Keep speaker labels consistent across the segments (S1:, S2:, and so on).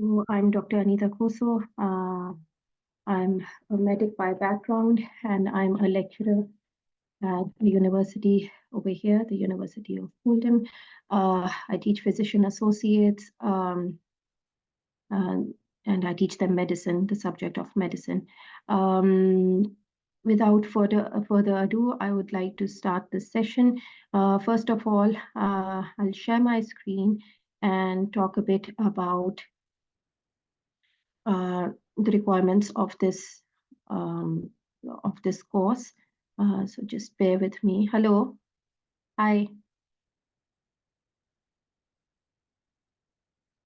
S1: So I'm Dr. Anita Koso. I'm a medic by background, and I'm a lecturer at the university over here, the University of Oldham. I teach physician associates, and I teach them medicine, the subject of medicine. Without further ado, I would like to start this session. First of all, I'll share my screen and talk a bit about the requirements of this course. So just bear with me. Hello. Hi.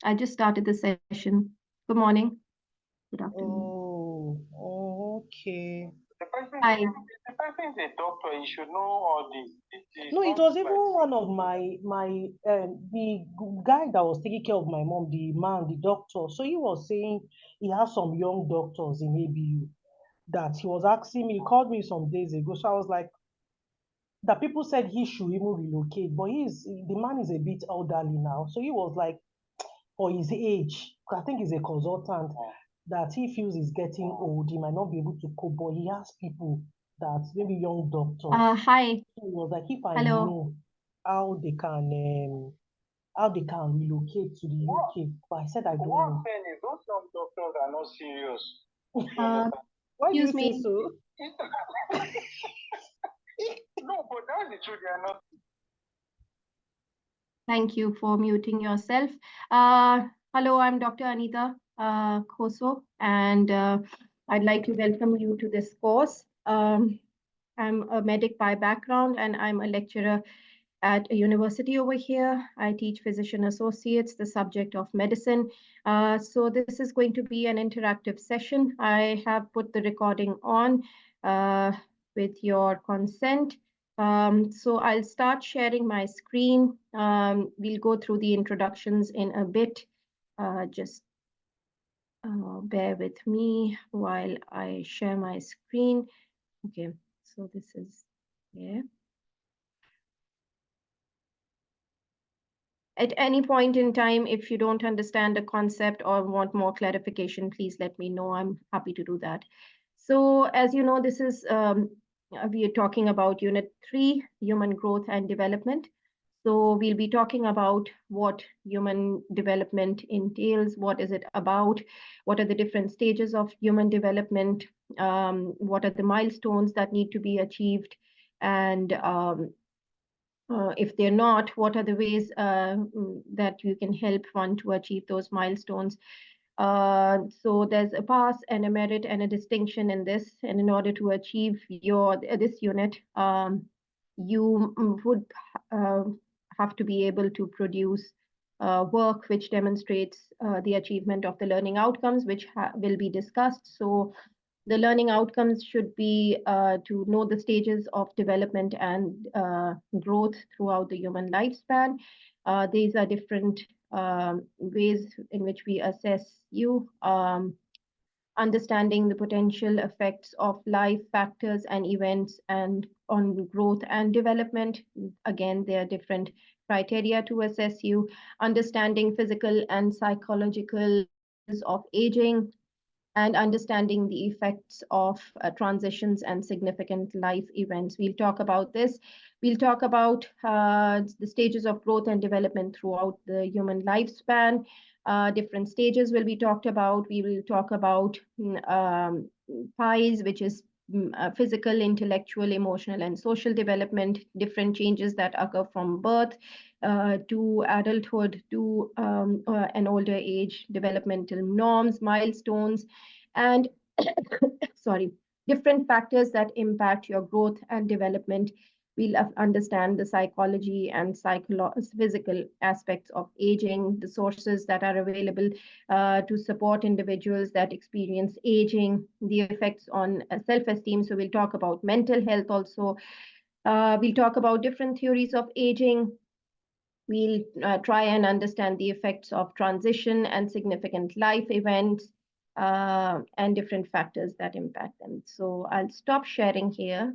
S1: I just started the session. Good morning. Good afternoon.
S2: Oh, okay.
S1: Hi.
S3: The person is a doctor. He should know all this.
S2: No, it was even one of the guy that was taking care of my mom, the doctor. So he was saying he has some young doctors in ABU that he was asking me. He called me some days ago. So I was like, that people said he should even relocate, but the man is a bit elderly now. So he was like, for his age, I think he's a consultant, that he feels he's getting old. He might not be able to cope, but he has people that maybe young doctors.
S1: Hi.
S2: So he was like, if I
S1: Hello.
S2: know how they can relocate to the UK, but I said I don't know.
S3: One thing is, those young doctors are not serious.
S2: Why do you
S1: Excuse
S2: say
S1: me.
S2: so?
S3: No, but that's the truth. They are not.
S1: Thank you for muting yourself. Hello, I'm Dr. Anita Koso, and I'd like to welcome you to this course. I'm a medic by background, and I'm a lecturer at a university over here. I teach physician associates, the subject of medicine. So this is going to be an interactive session. I have put the recording on with your consent. So I'll start sharing my screen. We'll go through the introductions in a bit. Just bear with me while I share my screen. Okay, so this is here. At any point in time, if you don't understand a concept or want more clarification, please let me know. I'm happy to do that. So as you know, this is we are talking about Unit 3, Human Growth and Development. So we'll be talking about what human development entails, what is it about, what are the different stages of human development, what are the milestones that need to be achieved, and if they're not, what are the ways that you can help one to achieve those milestones? So there's a pass and a merit and a distinction in this. And in order to achieve this unit, you would have to be able to produce work which demonstrates the achievement of the learning outcomes, which will be discussed. So the learning outcomes should be to know the stages of development and growth throughout the human lifespan. These are different ways in which we assess you. Understanding the potential effects of life factors and events and on growth and development. Again, there are different criteria to assess you. Understanding physical and psychological of aging, and understanding the effects of transitions and significant life events. We'll talk about this. We'll talk about the stages of growth and development throughout the human lifespan. Different stages will be talked about. We will talk about PIEs, which is physical, intellectual, emotional, and social development, different changes that occur from birth to adulthood, to an older age, developmental norms, milestones, and sorry, different factors that impact your growth and development. We'll understand the psychology and physical aspects of aging, the sources that are available to support individuals that experience aging, the effects on self-esteem. So we'll talk about mental health also. We'll talk about different theories of aging. We'll try and understand the effects of transition and significant life events and different factors that impact them. So I'll stop sharing here.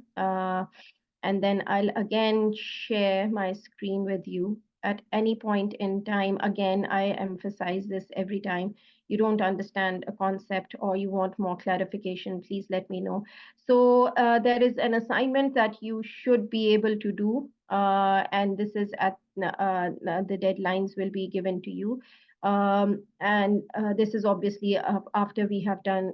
S1: And then I'll again share my screen with you at any point in time, again, I emphasize this every time, you don't understand a concept or you want more clarification, please let me know. So there is an assignment that you should be able to do, and this is at the deadlines will be given to you. And this is obviously after we have done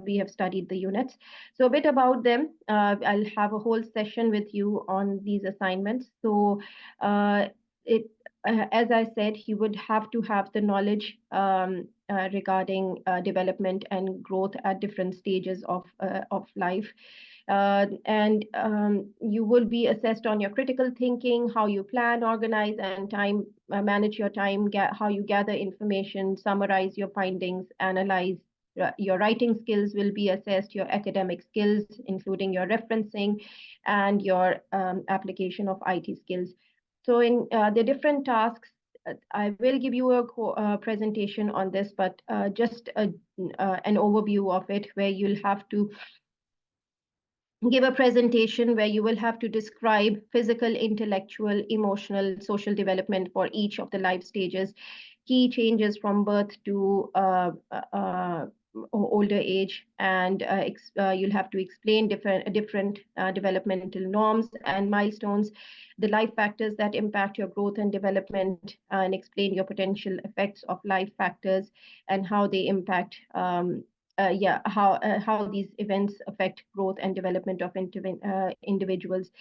S1: we have studied the units. So a bit about them. I'll have a whole session with you on these assignments. So as I said, you would have to have the knowledge regarding development and growth at different stages of life. And you will be assessed on your critical thinking, how you plan, organize, and time manage your time, how you gather information, summarize your findings, analyze. Your writing skills will be assessed, your academic skills, including your referencing, and your application of IT skills. So in the different tasks, I will give you a presentation on this, but just an overview of it, where you'll have to give a presentation where you will have to describe physical, intellectual, emotional, social development for each of the life stages, key changes from birth to older age, and you'll have to explain different developmental norms and milestones, the life factors that impact your growth and development, and explain your potential effects of life factors and how they impact how these events affect growth and development of individuals.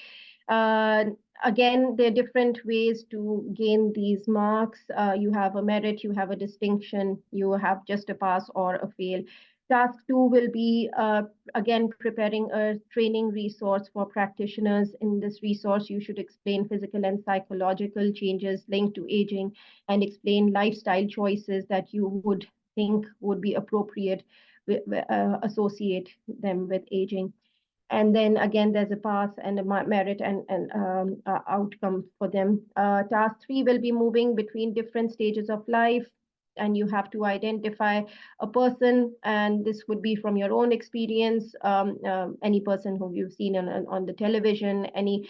S1: Again, there are different ways to gain these marks. You have a merit, you have a distinction, you have just a pass or a fail. Task 2 will be, again, preparing a training resource for practitioners. In this resource, you should explain physical and psychological changes linked to aging and explain lifestyle choices that you would think would be appropriate, associate them with aging. And then again, there's a path and a merit and outcome for them. Task 3 will be moving between different stages of life, and you have to identify a person, and this would be from your own experience, any person who you've seen on the television, any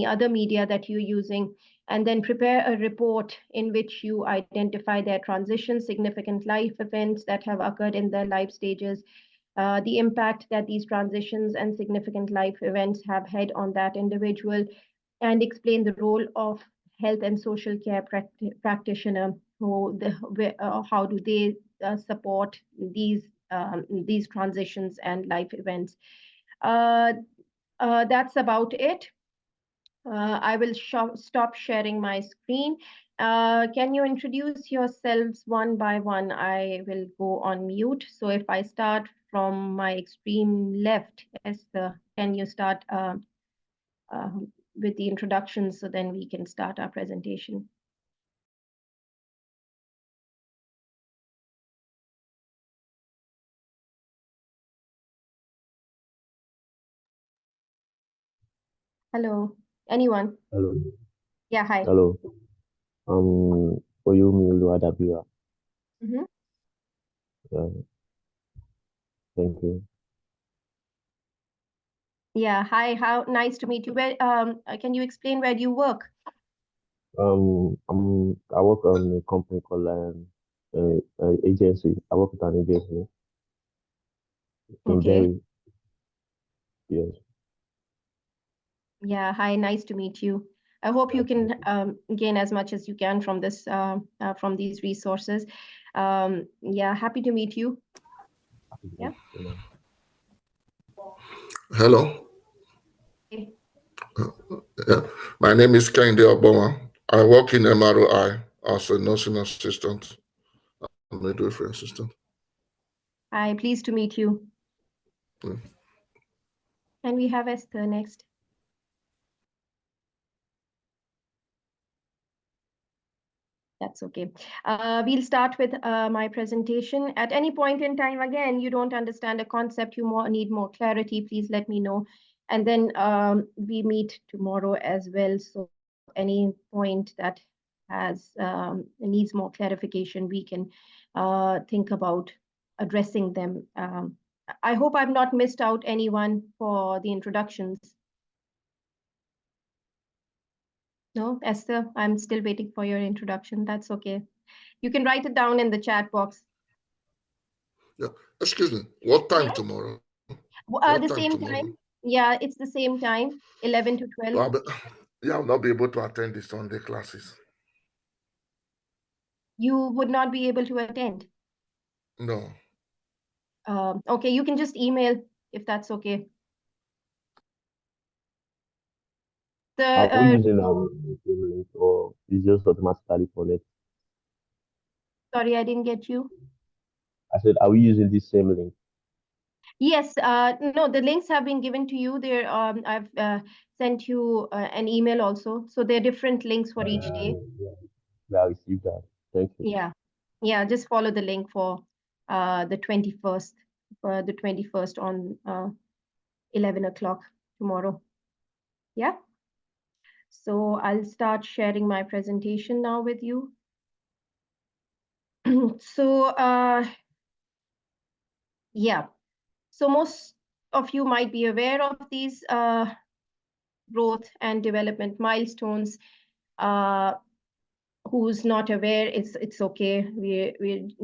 S1: other media that you're using, and then prepare a report in which you identify their transitions, significant life events that have occurred in their life stages, the impact that these transitions and significant life events have had on that individual, and explain the role of health and social care practitioner, how do they support these transitions and life events. That's about it. I will stop sharing my screen. Can you introduce yourselves one by one? I will go on mute. So if I start from my extreme left, Esther, can you start with the introductions so then we can start our presentation? Hello, anyone?
S4: Hello.
S1: Yeah, hi.
S4: Hello. Oyumi Oluwadabira. Thank you.
S1: Yeah, hi. How nice to meet you. Where can you explain where do you work?
S4: I work on a company called agency. I work with an agency.
S1: Okay.
S4: Yes.
S1: Yeah, hi, nice to meet you. I hope you can gain as much as you can from this from these resources. Yeah, happy to meet you. Yeah.
S5: Hello.
S1: Okay.
S5: Yeah. My name is Kehinde Oboma. I work in MROI as a nursing assistant and midwifery assistant.
S1: Hi, pleased to meet you.
S5: Yeah.
S1: And we have Esther next. That's okay. We'll start with my presentation. At any point in time, again, you don't understand a concept, you need more clarity, please let me know. And then we meet tomorrow as well. So any point that has needs more clarification, we can think about addressing them. I hope I've not missed out anyone for the introductions. No, Esther, I'm still waiting for your introduction. That's okay. You can write it down in the chat box.
S5: Yeah. Excuse me. What time tomorrow?
S1: The same time. Yeah, it's the same time, 11 to 12.
S5: I'll not be able to attend the Sunday classes.
S1: You would not be able to attend?
S5: No.
S1: Okay, you can just email if that's okay.
S4: Are we using link or is just automatically connected?
S1: Sorry, I didn't get you.
S4: I said, are we using the same link?
S1: Yes, no, the links have been given to you. There, I've sent you an email also. So there are different links for each day.
S4: Yeah, I received that. Thank you.
S1: Yeah, just follow the link for the 21st, on 11 o'clock tomorrow. Yeah. So I'll start sharing my presentation now with you. So yeah, so most of you might be aware of these growth and development milestones. Who's not aware, it's okay.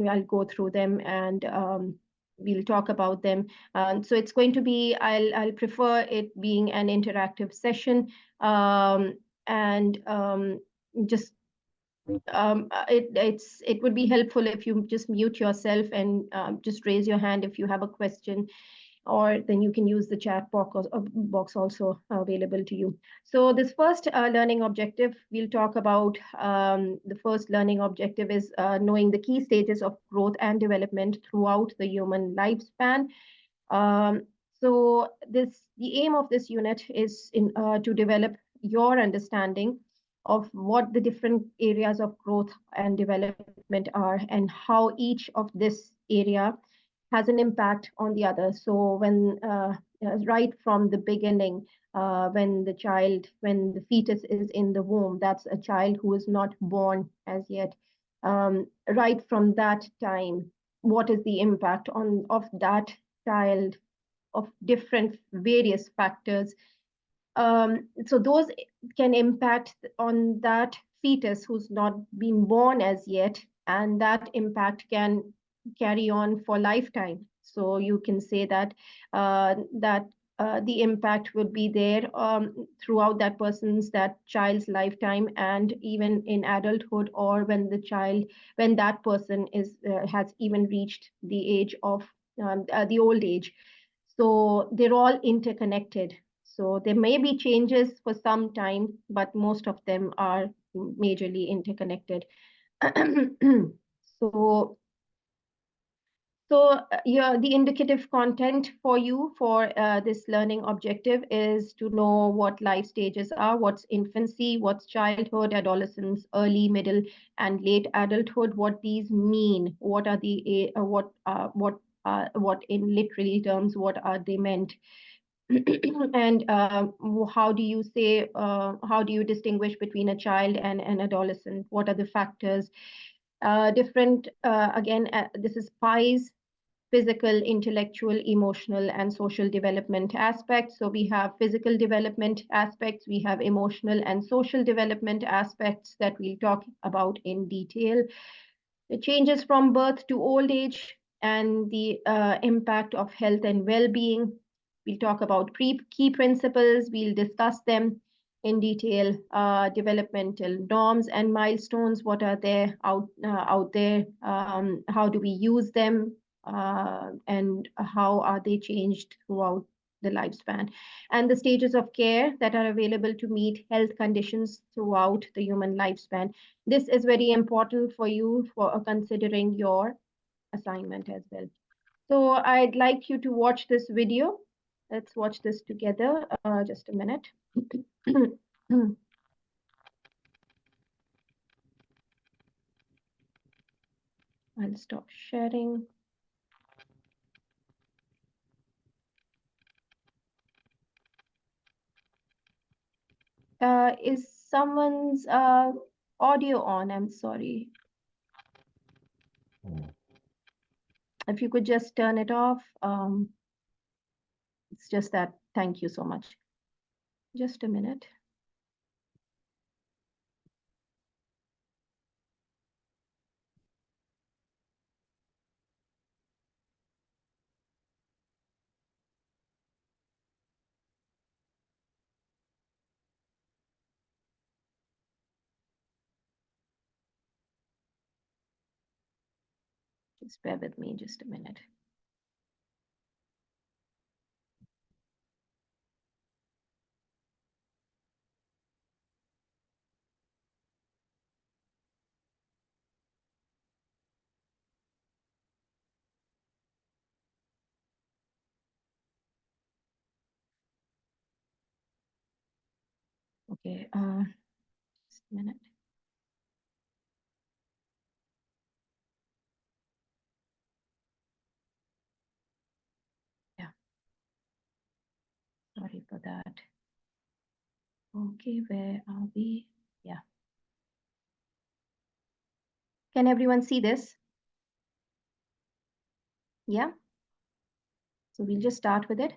S1: I'll go through them and we'll talk about them. So it's going to be, I'll prefer it being an interactive session, and just it would be helpful if you just mute yourself and just raise your hand if you have a question, or then you can use the chat box also available to you. So this first learning objective, we'll talk about. The first learning objective is knowing the key stages of growth and development throughout the human lifespan. So the aim of this unit is to develop your understanding of what the different areas of growth and development are and how each of this area has an impact on the other. So when right from the beginning, when the fetus is in the womb, that's a child who is not born as yet. Right from that time, what is the impact of that child, of different various factors? So those can impact on that fetus who's not been born as yet, and that impact can carry on for lifetime. So you can say that the impact would be there throughout that child's lifetime, and even in adulthood, or when that person has even reached the age of the old age. So they're all interconnected. So there may be changes for some time, but most of them are majorly interconnected. So yeah, the indicative content for you for this learning objective is to know what life stages are, what's infancy, what's childhood, adolescence, early, middle, and late adulthood, what these mean, what are the what in literary terms, what are they meant? And how do you distinguish between a child and an adolescent? What are the factors? This is PIES: physical, intellectual, emotional, and social development aspects. So we have physical development aspects, we have emotional and social development aspects that we'll talk about in detail. The changes from birth to old age and the impact of health and well-being. We'll talk about key principles. We'll discuss them in detail. Developmental norms and milestones. What are there out there? How do we use them? And how are they changed throughout the lifespan? And the stages of care that are available to meet health conditions throughout the human lifespan. This is very important for you for considering your assignment as well. So I'd like you to watch this video. Let's watch this together. Just a minute. I'll stop sharing. Is someone's audio on? I'm sorry. If you could just turn it off. It's just that. Thank you so much. Just a minute. Just bear with me just a minute. Okay, just a minute. Yeah. Sorry for that. Okay, where are we? Yeah. Can everyone see this? Yeah. So we'll just start with it.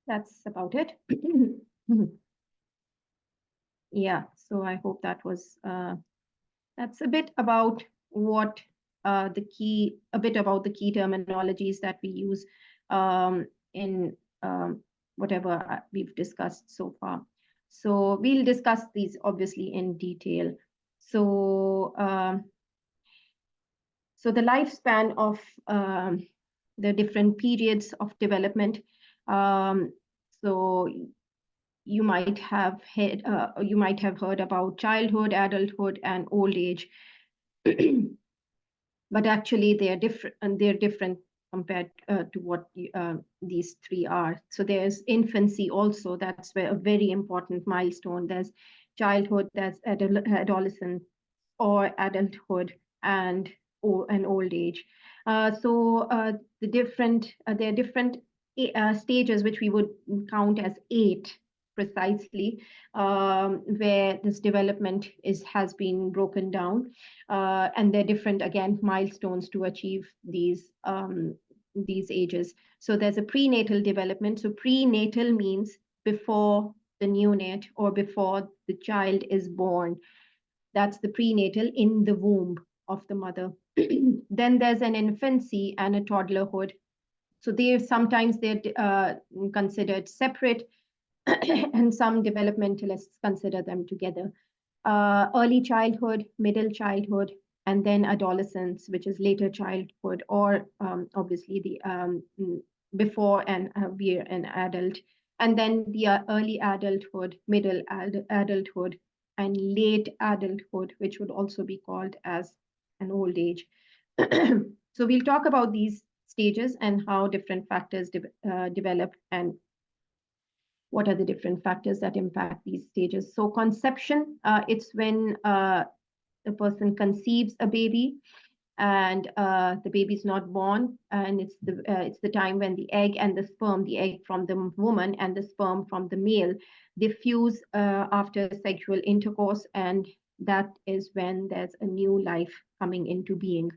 S1: That's about it. Yeah, so I hope that was that's a bit about what a bit about the key terminologies that we use in whatever we've discussed so far. So we'll discuss these obviously in detail. So so the lifespan of the different periods of development. So you might have heard about childhood, adulthood, and old age. But actually they are different, and they're different compared to what these three are. So there's infancy also, that's a very important milestone. There's childhood, there's adolescence or adulthood, and an old age. There are different stages, which we would count as 8 precisely, where this development has been broken down, and they're different, again, milestones to achieve these ages. So there's a prenatal development. So prenatal means before the neonate or before the child is born. That's the prenatal, in the womb of the mother. Then there's an infancy and a toddlerhood. So sometimes they're considered separate, and some developmentalists consider them together. Early childhood, middle childhood, and then adolescence, which is later childhood, or obviously the before and we're an adult, and then the early adulthood, middle adulthood, and late adulthood, which would also be called as an old age. So we'll talk about these stages and how different factors develop, and what are the different factors that impact these stages. So conception, it's when a person conceives a baby, and the baby is not born, and it's the time when the egg and the sperm, the egg from the woman and the sperm from the male, they fuse after sexual intercourse, and that is when there's a new life coming into being.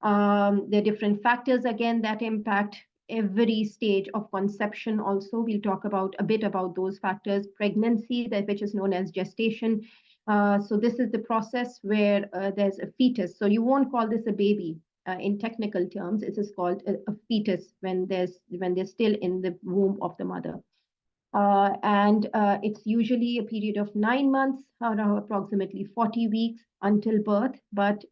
S1: There are different factors again that impact every stage of conception. Also, we'll talk about a bit about those factors. Pregnancy, which is known as gestation. So this is the process where there's a fetus. So you won't call this a baby in technical terms. It is called a fetus when they're still in the womb of the mother. And it's usually a period of 9 months, or approximately 40 weeks until birth. But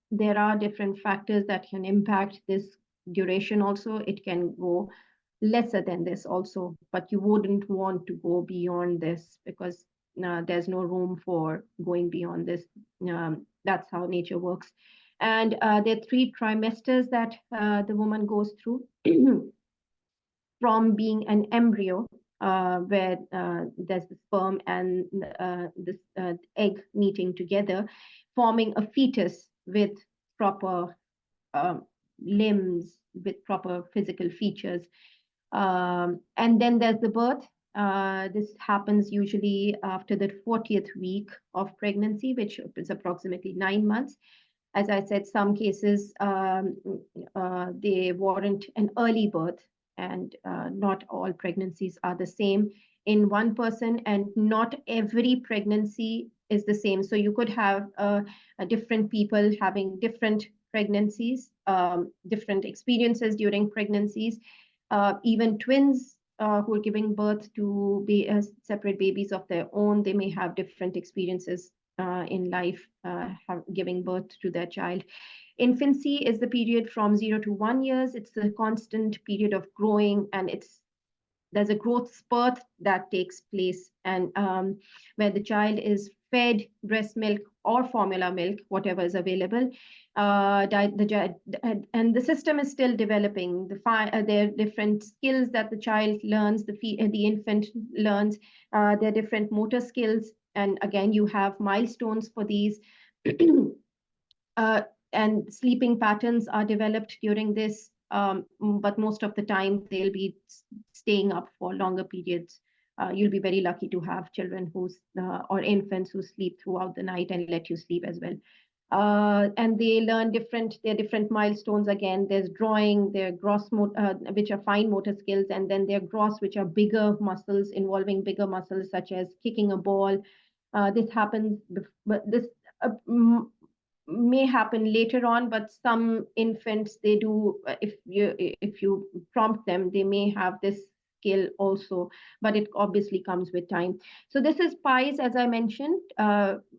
S1: there are different factors that can impact this duration also. It can go lesser than this also, but you wouldn't want to go beyond this, because there's no room for going beyond this. That's how nature works. And there are 3 trimesters that the woman goes through from being an embryo, where there's the sperm and this egg meeting together, forming a fetus with proper limbs, with proper physical features. And then there's the birth. This happens usually after the 40th week of pregnancy, which is approximately 9 months. As I said, some cases they warrant an early birth, and not all pregnancies are the same in one person, and not every pregnancy is the same. So you could have different people having different pregnancies, different experiences during pregnancies. Even twins who are giving birth to separate babies of their own, they may have different experiences in life, giving birth to their child. Infancy is the period from 0 to 1 year. It's a constant period of growing, and there's a growth spurt that takes place, and where the child is fed breast milk or formula milk, whatever is available. And the system is still developing. There are different skills that the child learns, the infant learns. There are different motor skills, and again, you have milestones for these. And sleeping patterns are developed during this, but most of the time they'll be staying up for longer periods. You'll be very lucky to have children or infants who sleep throughout the night and let you sleep as well. And they learn there are different milestones. Again, there's drawing, there are gross, which are fine motor skills, and then there are gross, which are bigger muscles, involving bigger muscles, such as kicking a ball. This happens, but this may happen later on, but some infants, they do, if you prompt them, they may have this skill also, but it obviously comes with time. So this is PIES, as I mentioned.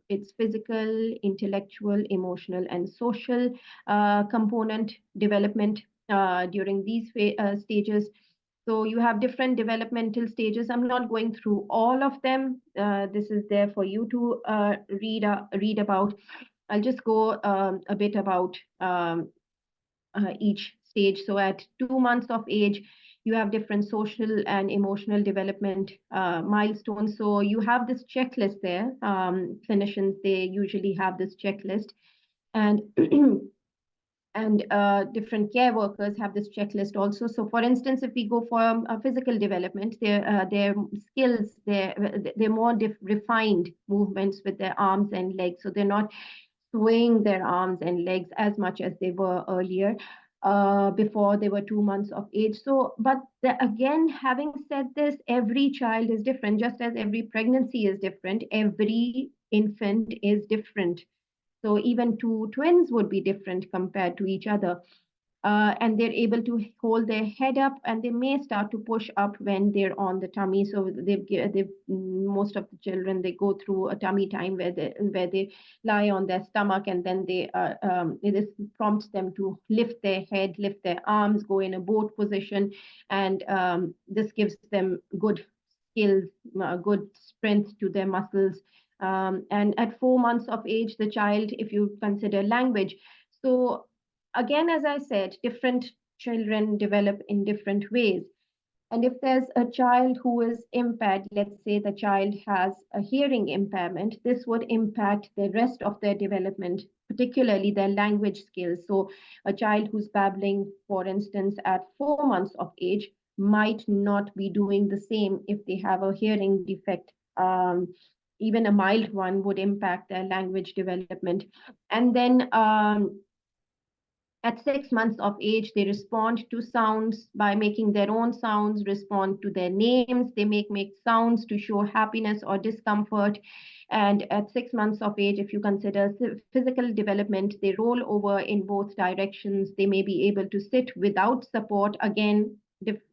S1: It's physical, intellectual, emotional, and social component development during these stages. So you have different developmental stages. I'm not going through all of them. This is there for you to read about. I'll just go a bit about each stage. So at 2 months of age, you have different social and emotional development milestones. So you have this checklist there. Clinicians, they usually have this checklist. And and different care workers have this checklist also. So for instance, if we go for physical development, their skills, they're more refined movements with their arms and legs. So they're not swaying their arms and legs as much as they were earlier, before they were 2 months of age. So, but again, having said this, every child is different, just as every pregnancy is different, every infant is different. So even two twins would be different compared to each other. And they're able to hold their head up, and they may start to push up when they're on the tummy. So most of the children, they go through a tummy time where they lie on their stomach, and then this prompts them to lift their head, lift their arms, go in a boat position, and this gives them good skills, good strength to their muscles. And at 4 months of age, the child, if you consider language, so again, as I said, different children develop in different ways. And if there's a child who is impaired, let's say the child has a hearing impairment, this would impact the rest of their development, particularly their language skills. So a child who's babbling, for instance, at 4 months of age might not be doing the same if they have a hearing defect. Even a mild one would impact their language development. And then at 6 months of age, they respond to sounds by making their own sounds, respond to their names. They make sounds to show happiness or discomfort. And at 6 months of age, if you consider physical development, they roll over in both directions. They may be able to sit without support. Again,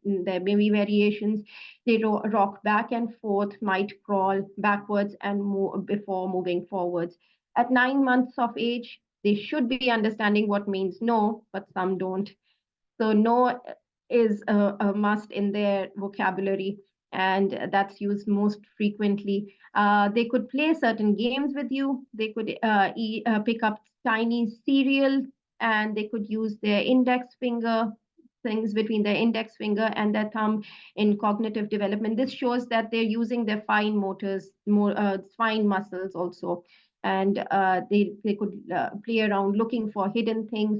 S1: there may be variations. They rock back and forth, might crawl backwards and move before moving forwards. At 9 months of age, they should be understanding what means no, but some don't. So no is a must in their vocabulary, and that's used most frequently. They could play certain games with you. They could pick up tiny cereal, and they could use their index finger, things between their index finger and their thumb in cognitive development. This shows that they're using their fine motors, fine muscles also. And they could play around looking for hidden things.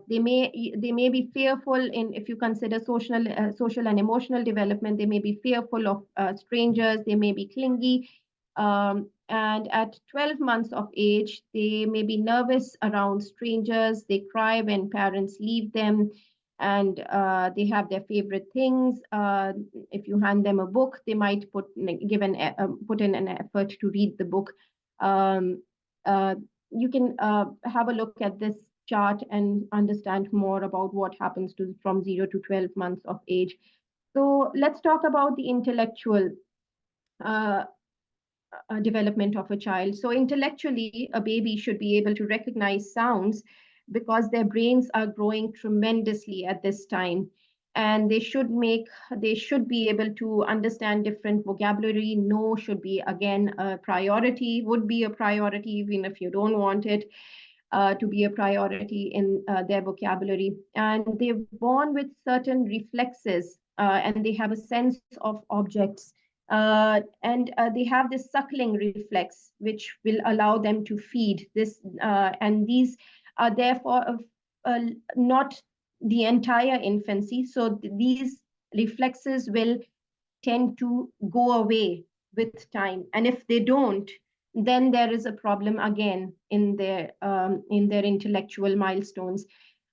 S1: They may be fearful in, if you consider social and emotional development, they may be fearful of strangers. They may be clingy. And at 12 months of age, they may be nervous around strangers. They cry when parents leave them, and they have their favorite things. If you hand them a book, they might put in an effort to read the book. You can have a look at this chart and understand more about what happens from 0 to 12 months of age. So let's talk about the intellectual development of a child. So intellectually, a baby should be able to recognize sounds because their brains are growing tremendously at this time. And they should be able to understand different vocabulary. No should be, again, a priority, would be a priority, even if you don't want it to be a priority in their vocabulary. And they're born with certain reflexes, and they have a sense of objects. And they have this suckling reflex, which will allow them to feed this. And these are therefore not the entire infancy. So these reflexes will tend to go away with time. And if they don't, then there is a problem again in their intellectual milestones.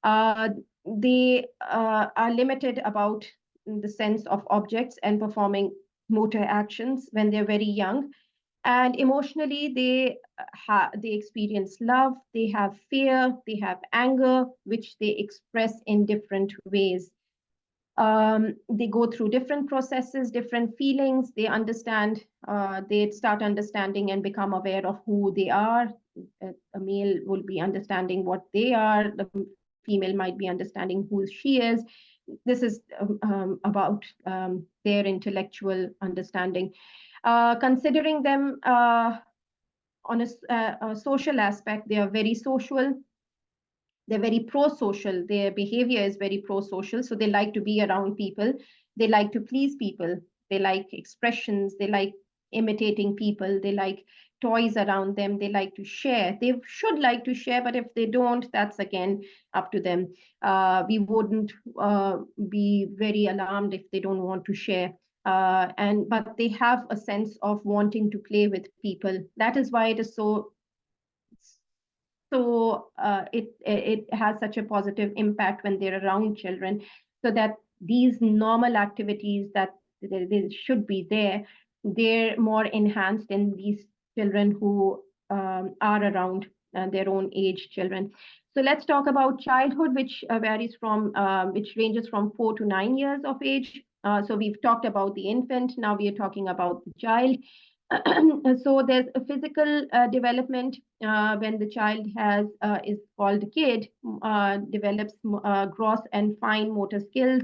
S1: They are limited about the sense of objects and performing motor actions when they're very young. And emotionally, they experience love, they have fear, they have anger, which they express in different ways. They go through different processes, different feelings. They understand, they start understanding and become aware of who they are. A male will be understanding what they are. The female might be understanding who she is. this is about their intellectual understanding. Considering them on a social aspect, they are very social. They're very pro-social. Their behavior is very pro-social. So they like to be around people. They like to please people. They like expressions. They like imitating people. They like toys around them. They like to share. They should like to share, but if they don't, that's again up to them. We wouldn't be very alarmed if they don't want to share. But they have a sense of wanting to play with people. That is why it is it has such a positive impact when they're around children, so that these normal activities that they should be there, they're more enhanced in these children who are around their own age children. So let's talk about childhood, which varies from, which ranges from 4 to 9 years of age. So we've talked about the infant, now we are talking about the child. So there's a physical development when the child is called a kid, develops gross and fine motor skills.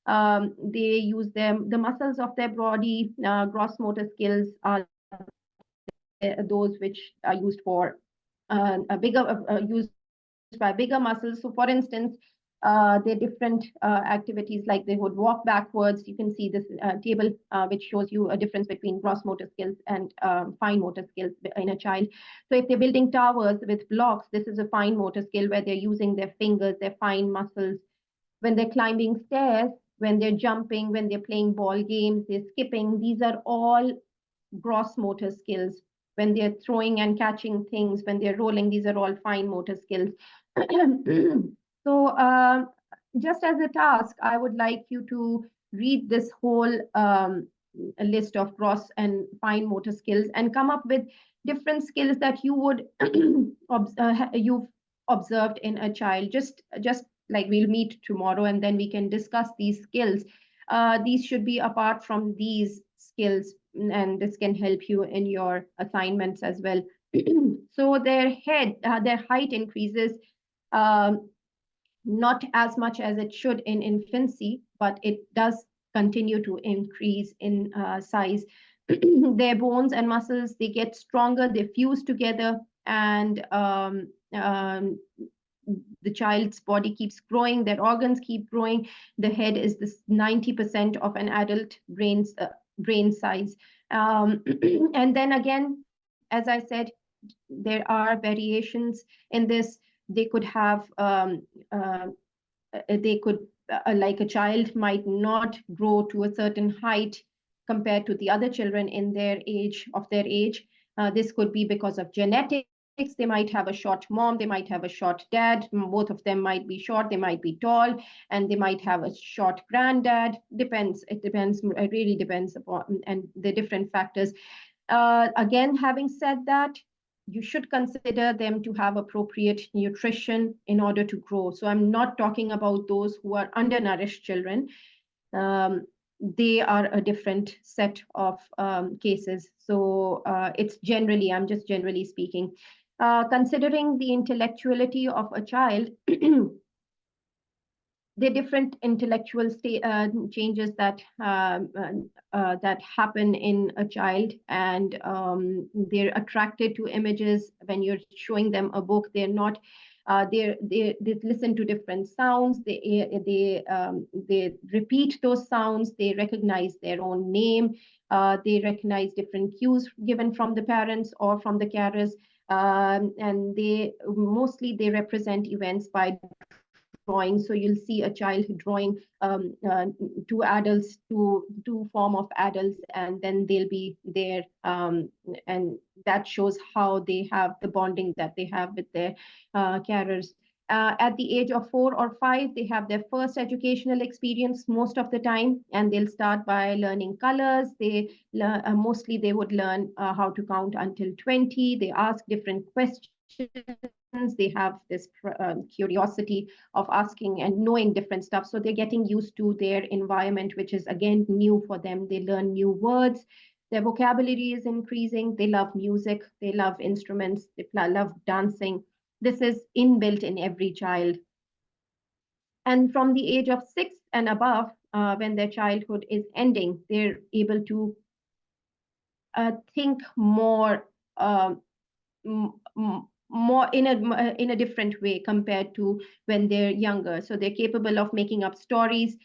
S1: They use the muscles of their body. Gross motor skills are those which are used for used by bigger muscles. So for instance, there are different activities, like they would walk backwards. You can see this table which shows you a difference between gross motor skills and fine motor skills in a child. So if they're building towers with blocks, this is a fine motor skill where they're using their fingers, their fine muscles. When they're climbing stairs, when they're jumping, when they're playing ball games, they're skipping, these are all gross motor skills. When they're throwing and catching things, when they're rolling, these are all fine motor skills. So just as a task, I would like you to read this whole list of gross and fine motor skills and come up with different skills that you would you've observed in a child. Just like we'll meet tomorrow and then we can discuss these skills. These should be apart from these skills, and this can help you in your assignments as well. So their height increases. Not as much as it should in infancy, but it does continue to increase in size. Their bones and muscles, they get stronger, they fuse together, and the child's body keeps growing, their organs keep growing. The head is this 90% of an adult brain size. And then again, as I said, there are variations in this. They could have, like a child might not grow to a certain height compared to the other children in their age. This could be because of genetics. They might have a short mom, they might have a short dad, both of them might be short, they might be tall, and they might have a short granddad. It really depends upon and the different factors. Again, having said that, you should consider them to have appropriate nutrition in order to grow. So I'm not talking about those who are undernourished children. They are a different set of cases. So it's generally, I'm just generally speaking. Considering the intellectuality of a child, the different intellectual changes that that happen in a child, and they're attracted to images. When you're showing them a book, they're not. They listen to different sounds. They repeat those sounds. They recognize their own name. They recognize different cues given from the parents or from the carers, and they represent events by drawing. So you'll see a child drawing two adults, two form of adults, and then they'll be there, and that shows how they have the bonding that they have with their carers. At the age of 4 or 5, they have their first educational experience most of the time, and they'll start by learning colors. Mostly they would learn how to count until 20. They ask different questions. They have this curiosity of asking and knowing different stuff. So they're getting used to their environment, which is again new for them. They learn new words. Their vocabulary is increasing. They love music. They love instruments. They love dancing. This is inbuilt in every child. And from the age of 6, and above, when their childhood is ending, they're able to think more, more in a different way compared to when they're younger. So they're capable of making up stories,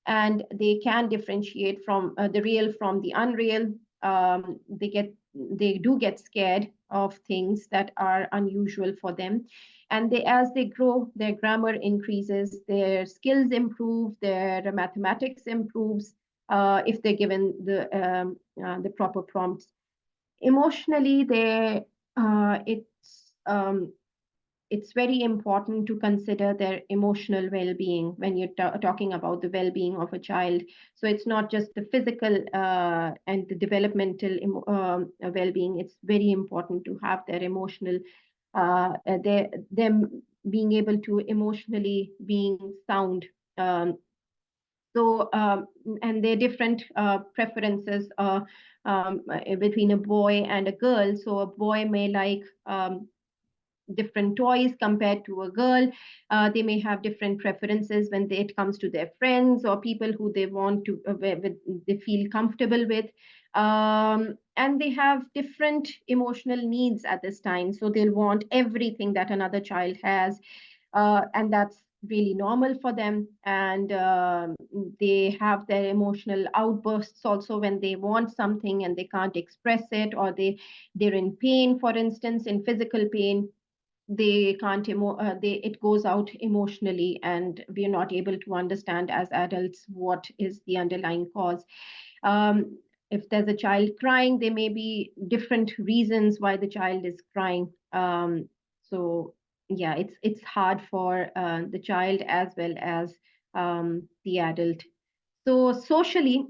S1: and they can differentiate from the real from the unreal. They do get scared of things that are unusual for them, and as they grow, their grammar increases, their skills improve, their mathematics improves, if they're given the proper prompts. Emotionally, it's very important to consider their emotional well-being when you're talking about the well-being of a child. So it's not just the physical and the developmental well-being. It's very important to have their emotional, them being able to emotionally being sound. And there are different preferences between a boy and a girl. So a boy may like different toys compared to a girl. They may have different preferences when it comes to their friends or people who they want to, they feel comfortable with. And they have different emotional needs at this time. So they'll want everything that another child has. And that's really normal for them. And they have their emotional outbursts also when they want something and they can't express it, or they're in pain, for instance, in physical pain. They can't it goes out emotionally, and we're not able to understand as adults what is the underlying cause. If there's a child crying, there may be different reasons why the child is crying. So yeah, it's hard for the child as well as the adult. So socially,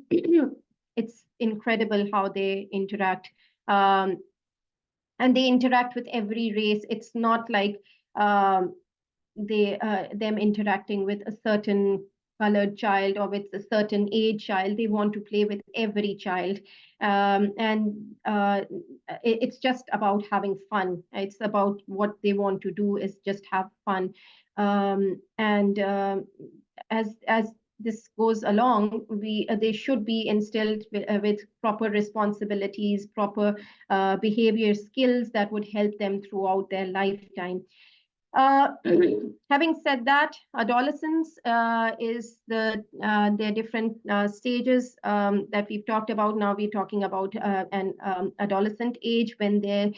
S1: it's incredible how they interact. And they interact with every race. It's not like them interacting with a certain colored child or with a certain age child. They want to play with every child. It's just about having fun. It's about what they want to do is just have fun. As this goes along, they should be instilled with proper responsibilities, proper behavior skills that would help them throughout their lifetime. Having said that, adolescence is their different stages that we've talked about. Now we're talking about an adolescent age, when there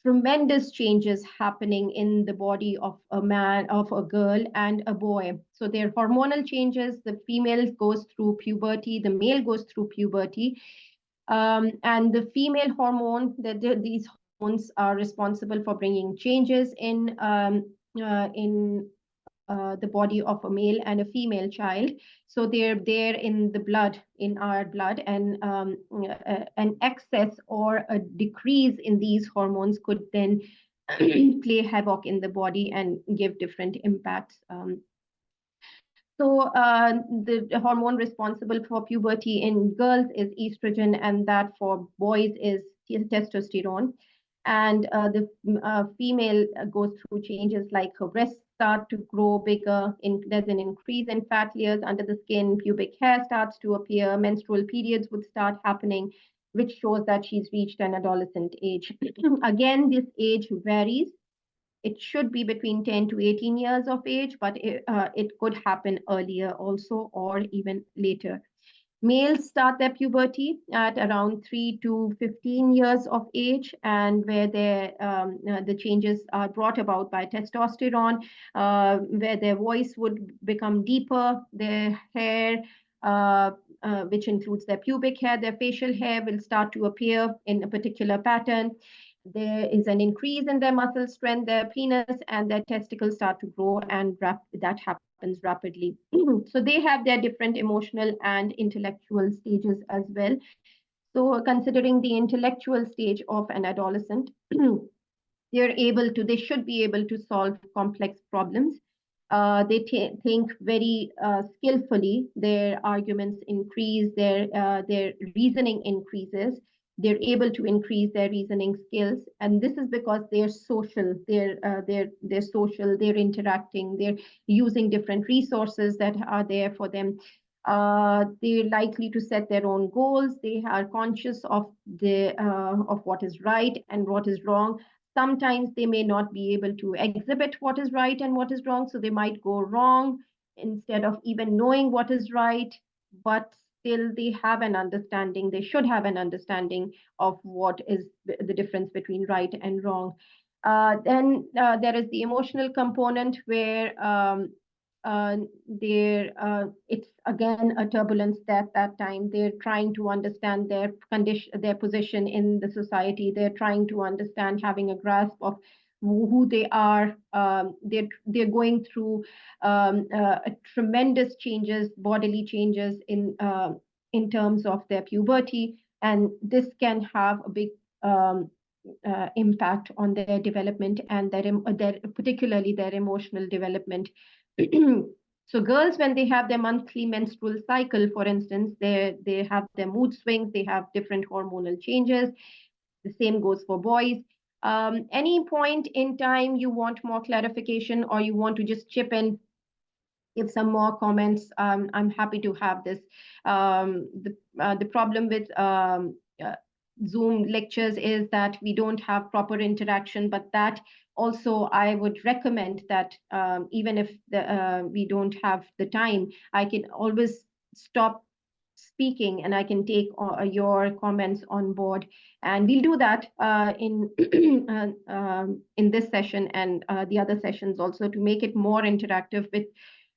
S1: tremendous changes happening in the body of a man, of a girl and a boy. So there are hormonal changes. The female goes through puberty, the male goes through puberty. And the female hormone, these hormones are responsible for bringing changes in the body of a male and a female child. So they're there in the blood, in our blood, and an excess or a decrease in these hormones could then play havoc in the body and give different impacts. So the hormone responsible for puberty in girls is estrogen, and that for boys is testosterone. And the female goes through changes like her breasts start to grow bigger, there's an increase in fat layers under the skin, pubic hair starts to appear, menstrual periods would start happening, which shows that she's reached an adolescent age. Again, this age varies. It should be between 10 to 18 years of age, but it could happen earlier also, or even later. Males start their puberty at around 3 to 15 years of age, and where the changes are brought about by testosterone, where their voice would become deeper, their hair, which includes their pubic hair, their facial hair will start to appear in a particular pattern. There is an increase in their muscle strength, their penis and their testicles start to grow, and that happens rapidly. So they have their different emotional and intellectual stages as well. So considering the intellectual stage of an adolescent, they should be able to solve complex problems. They think very skillfully. Their arguments increase, their reasoning increases. they're able to increase their reasoning skills, and this is because they're social, they're social, they're interacting, they're using different resources that are there for them. They're likely to set their own goals. They are conscious of what is right and what is wrong. Sometimes they may not be able to exhibit what is right and what is wrong, so they might go wrong instead of even knowing what is right, but still they have an understanding, they should have an understanding of what is the difference between right and wrong. Then there is the emotional component where it's again a turbulence at that time. They're trying to understand their condition, their position in the society. They're trying to understand, having a grasp of who they are. They're going through tremendous changes, bodily changes in terms of their puberty, and this can have a big impact on their development and particularly their emotional development. So girls, when they have their monthly menstrual cycle, for instance, they have their mood swings, they have different hormonal changes. The same goes for boys. Any point in time you want more clarification or you want to just chip in, give some more comments, I'm happy to have this. The problem with Zoom lectures is that we don't have proper interaction, but that also I would recommend that even if we don't have the time, I can always stop speaking and I can take your comments on board, and we'll do that in this session and the other sessions also, to make it more interactive,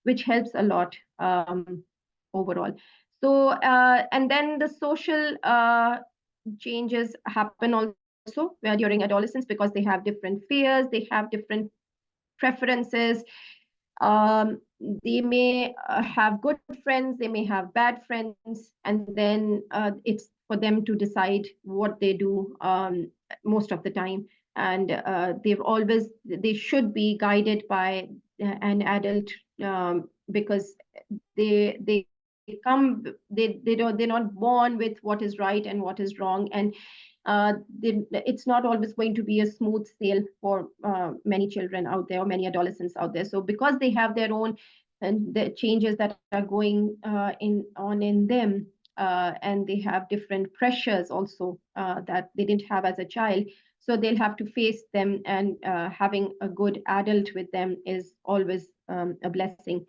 S1: which helps a lot overall. So and then the social changes happen also during adolescence, because they have different fears, they have different preferences. They may have good friends, they may have bad friends, and then it's for them to decide what they do most of the time. And they should be guided by an adult, because they're not born with what is right and what is wrong, and it's not always going to be a smooth sail for many children out there or many adolescents out there. So because they have their own and the changes that are going on in them, and they have different pressures also that they didn't have as a child, so they'll have to face them, and having a good adult with them is always a blessing.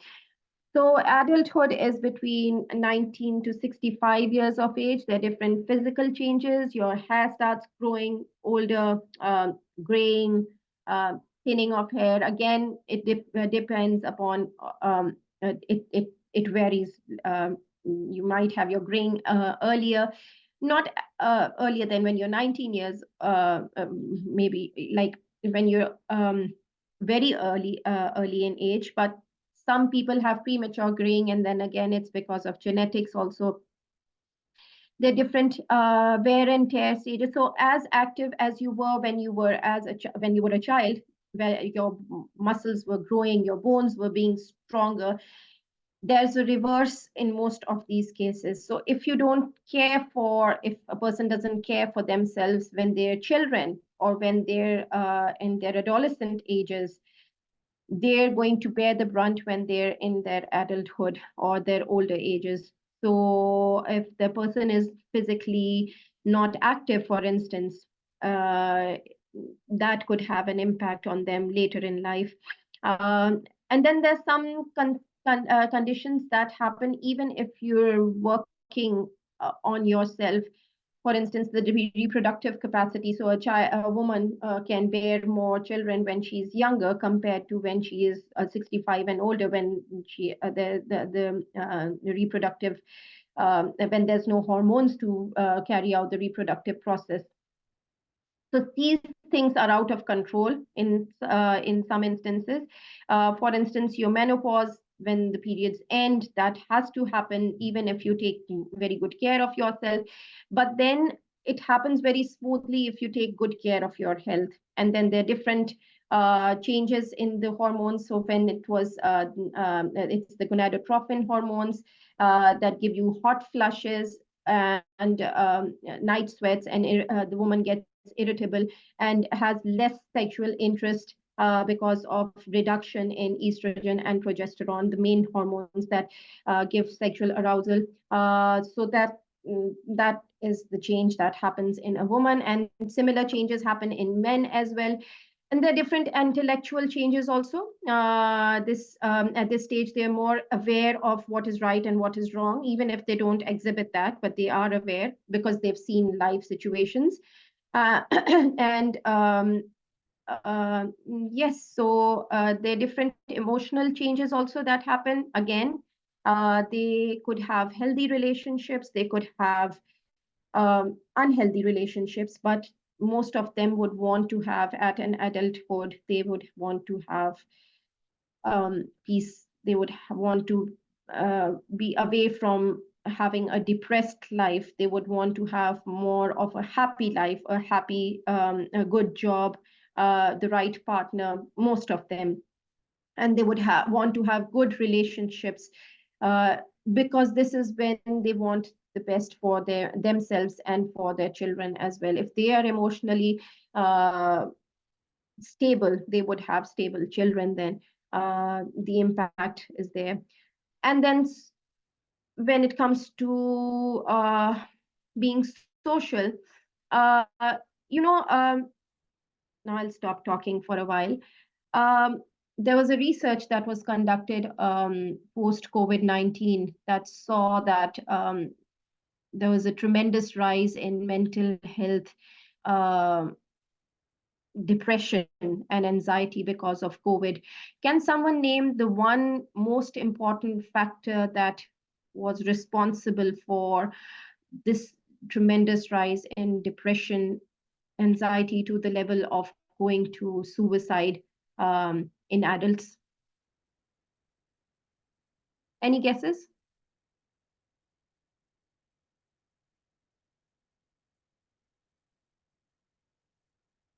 S1: So adulthood is between 19 to 65 years of age. There are different physical changes. Your hair starts growing older, graying, thinning of hair. Again, it depends upon, it varies. You might have your graying earlier, not earlier than when you're 19 years, maybe like when you're very early in age, but some people have premature graying, and then again, it's because of genetics also. There are different wear and tear stages. So as active as you were when you were a child, where your muscles were growing, your bones were being stronger, there's a reverse in most of these cases. So if a person doesn't care for themselves when they're children or when they're in their adolescent ages, they're going to bear the brunt when they're in their adulthood or their older ages. So if the person is physically not active, for instance, that could have an impact on them later in life. And then there's some conditions that happen even if you're working on yourself. For instance, the reproductive capacity. So a woman can bear more children when she's younger compared to when she is 65 and older, when the reproductive, when there's no hormones to carry out the reproductive process. So these things are out of control in some instances. For instance, your menopause, when the periods end, that has to happen even if you take very good care of yourself. But then it happens very smoothly if you take good care of your health. And then there are different changes in the hormones. So when it's the gonadotropin hormones that give you hot flushes, and night sweats, and the woman gets irritable and has less sexual interest because of reduction in estrogen and progesterone, the main hormones that give sexual arousal. So that is the change that happens in a woman, and similar changes happen in men as well. And there are different intellectual changes also. At this stage, they're more aware of what is right and what is wrong, even if they don't exhibit that, but they are aware because they've seen life situations. And yes, so there are different emotional changes also that happen. Again, they could have healthy relationships, they could have unhealthy relationships, but most of them would want to have, at an adulthood, they would want to have peace. They would want to be away from having a depressed life. They would want to have more of a happy life, a happy, a good job, the right partner, most of them. And they would want to have good relationships, because this is when they want the best for themselves and for their children as well. If they are emotionally stable, they would have stable children, then the impact is there. And then when it comes to being social, uh, now I'll stop talking for a while. There was a research that was conducted post-COVID-19 that saw that there was a tremendous rise in mental health, depression and anxiety because of COVID. Can someone name the one most important factor that was responsible for this tremendous rise in depression, anxiety to the level of going to suicide in adults? Any guesses?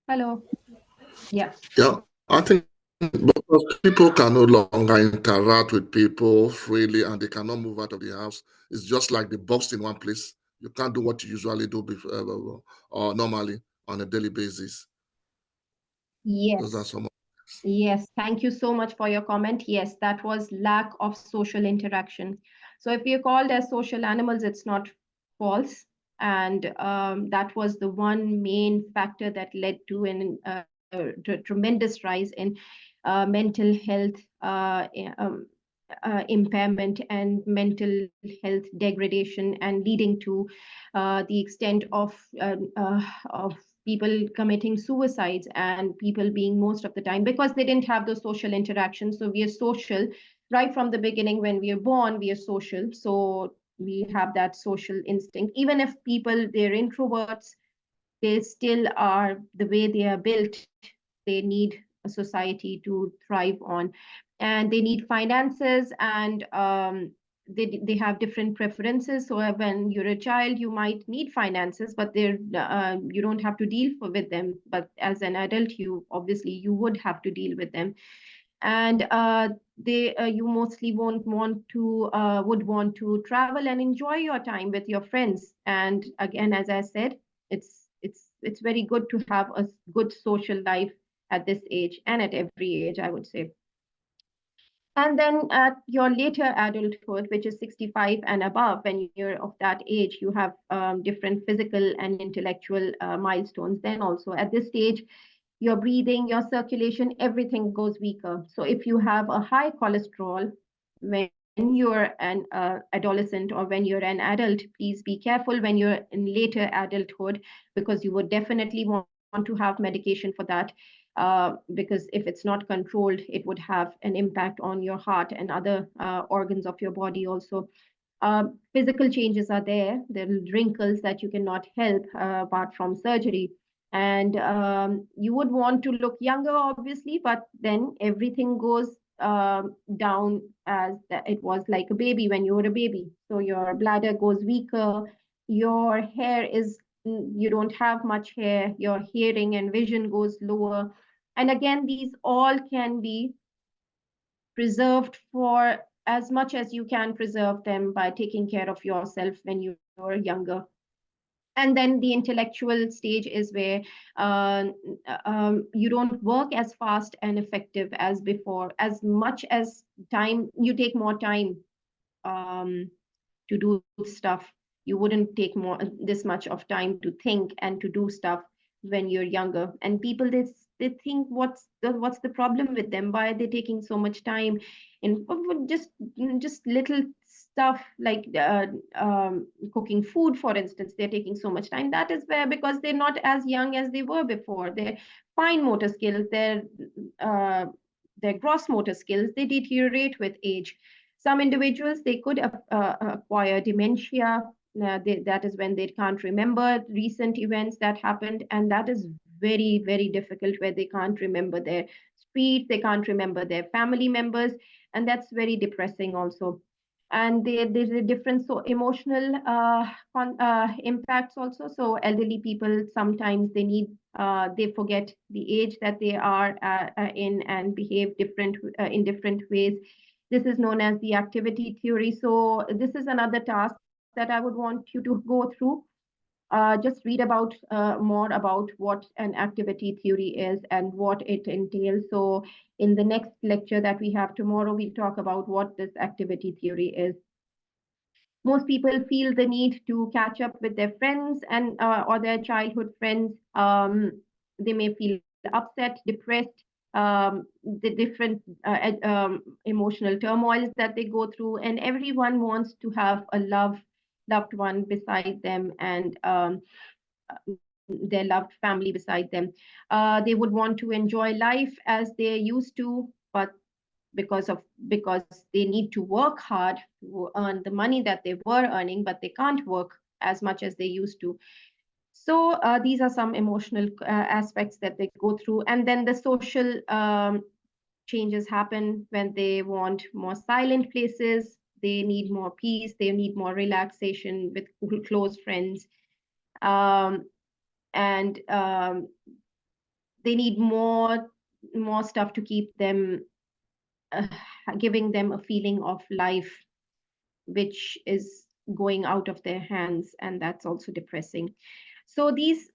S1: Hello. Yeah.
S5: Yeah, I think because people can no longer interact with people freely and they cannot move out of the house. It's just like the boxed in one place. You can't do what you usually do before, or normally on a daily basis.
S1: Yes.
S5: Those are some.
S1: Yes, thank you so much for your comment. Yes, that was lack of social interaction. So if we are called as social animals, it's not false. And that was the one main factor that led to a tremendous rise in mental health impairment and mental health degradation, and leading to the extent of people committing suicides and people being, most of the time, because they didn't have those social interactions. So we are social right from the beginning. When we are born, we are social. So we have that social instinct. Even if people, they're introverts, they still are, the way they are built, they need a society to thrive on, and they need finances, and they have different preferences. So when you're a child, you might need finances, but they're you don't have to deal with them. But as an adult, you obviously you would have to deal with them, and you mostly won't want to would want to travel and enjoy your time with your friends. And again, as I said, it's very good to have a good social life at this age, and at every age, I would say. And then at your later adulthood, which is 65 and above, when you're of that age, you have different physical and intellectual milestones. Then also at this stage, your breathing, your circulation, everything goes weaker. So if you have a high cholesterol when you're an adolescent, or when you're an adult, please be careful when you're in later adulthood, because you would definitely want to have medication for that. Because if it's not controlled, it would have an impact on your heart and other organs of your body also. Physical changes are there. There are wrinkles that you cannot help apart from surgery. And you would want to look younger, obviously, but then everything goes down, as it was like a baby when you were a baby. So your bladder goes weaker, your hair is, you don't have much hair, your hearing and vision goes lower. And again, these all can be preserved for as much as you can preserve them by taking care of yourself when you you're younger. And then the intellectual stage is where you don't work as fast and effective as before. As much as time, you take more time to do stuff. You wouldn't take this much of time to think and to do stuff when you're younger. And people, they think, what's the problem with them? Why are they taking so much time in just little stuff like cooking food, for instance? They're taking so much time. That is where, because they're not as young as they were before. Their fine motor skills, their gross motor skills, they deteriorate with age. Some individuals, they could acquire dementia. That is when they can't remember recent events that happened, and that is very, very difficult, where they can't remember their streets, they can't remember their family members, and that's very depressing also. And there's a different emotional impacts also. So elderly people, sometimes they forget the age that they are in and behave in different ways. This is known as the activity theory. So this is another task that I would want you to go through. Just read about more about what an activity theory is and what it entails. So in the next lecture that we have tomorrow, we'll talk about what this activity theory is. Most people feel the need to catch up with their friends and or their childhood friends. They may feel upset, depressed, the different emotional turmoils that they go through, and everyone wants to have a loved one beside them, and their loved family beside them. They would want to enjoy life as they used to, but because they need to work hard to earn the money that they were earning, but they can't work as much as they used to. So these are some emotional aspects that they go through. And then the social changes happen when they want more silent places, they need more peace, they need more relaxation with close friends, and they need more stuff to keep them giving them a feeling of life, which is going out of their hands, and that's also depressing. So these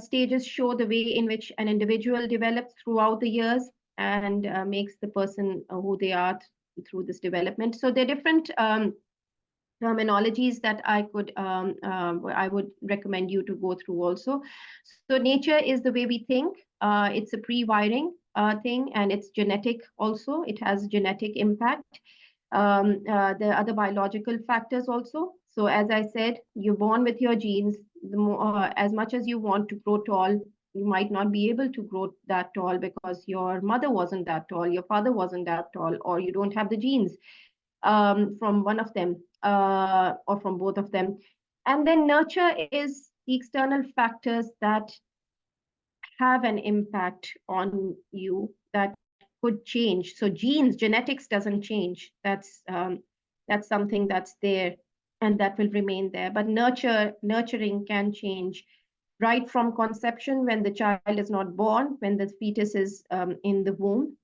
S1: stages show the way in which an individual develops throughout the years and makes the person who they are through this development. So there are different terminologies that I would recommend you to go through also. So nature is the way we think. It's a pre-wiring thing, and it's genetic also. It has genetic impact. There are other biological factors also. So as I said, you're born with your genes. The more, as much as you want to grow tall, you might not be able to grow that tall because your mother wasn't that tall, your father wasn't that tall, or you don't have the genes from one of them or from both of them. And then nurture is the external factors that have an impact on you that could change. So genetics doesn't change. That's something that's there and that will remain there. But nurturing can change right from conception, when the child is not born, when the fetus is in the womb,